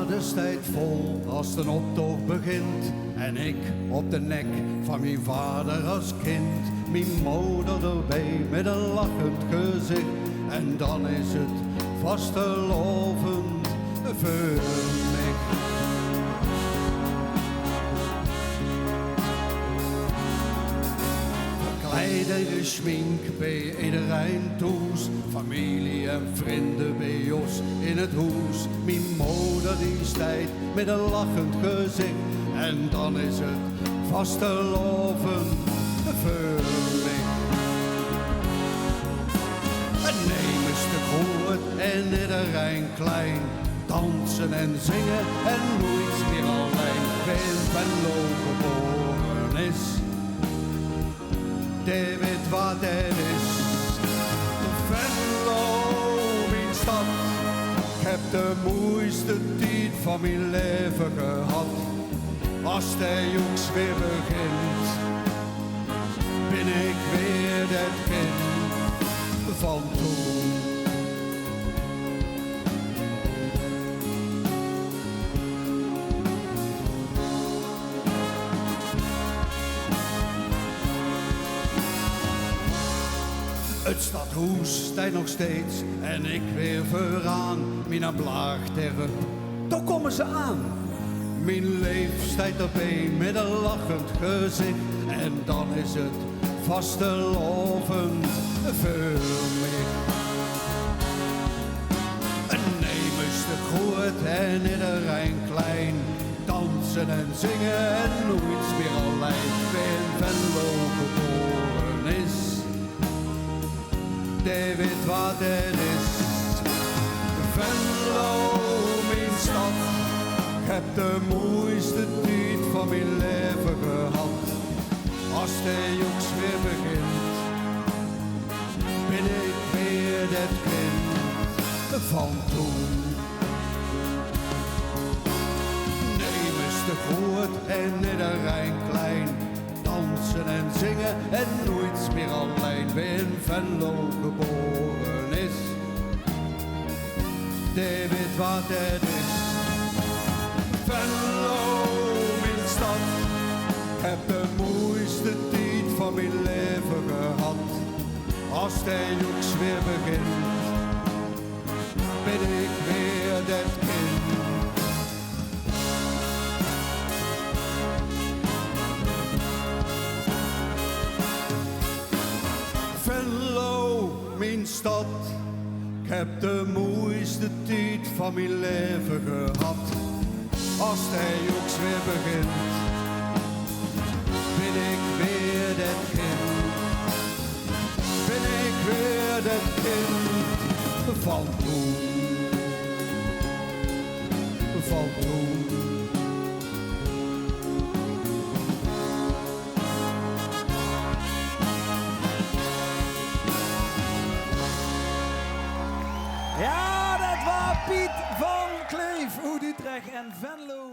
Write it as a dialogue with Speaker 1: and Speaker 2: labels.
Speaker 1: paardenstijd vol als de optocht begint. En ik op de nek van mijn vader als kind. Mijn moeder erbij met een lachend gezicht. En dan is het vastelovend voor mij. Kleider, schmink bij iedereen thuis, familie en vrienden bij ons in het huis. Mijn moeder die stijt met een lachend gezicht en dan is het vastelovend voor mij. En neem een stuk groot en iedereen klein, dansen en zingen en nooit meer alleen. Wie Venlo geboren is, die weet wat het is. Venlo, mijn stad. Ik heb de mooiste tijd van mijn leven gehad. Als de jongs weer begint, ben ik weer dat kind van toen. Het stadhuis staat nog steeds en ik weer vooraan. Mijn blaagt erop, daar komen ze aan. Mijn leef staat erbij met een lachend gezicht. En dan is het vastelovend voor mij. Neem een stuk groot en iedereen klein. Dansen en zingen en nooit meer alleen. Wie in Venlo geboren is, die weet wat het is. Venlo, mijn stad. Ik heb de mooiste tijd van mijn leven gehad. Als de jongs weer begint, ben ik weer dat kind van toen. Neem eens te groot en iedereen klein. Dansen en zingen en nooit meer alleen. Wie in Venlo geboren is, die weet wat het is. Venlo, mijn stad. Ik heb de mooiste tijd van mijn leven gehad. Als de jongs weer begint, ben ik weer dat kind. Venlo, mijn stad. Ik heb de mooiste tijd van mijn leven gehad. Als de jongs weer begint, ben ik weer dat kind. Ben ik weer dat kind van toen. Van toen.
Speaker 2: Ja, dat was Piet van Kleef, Oud Utrecht en Venlo.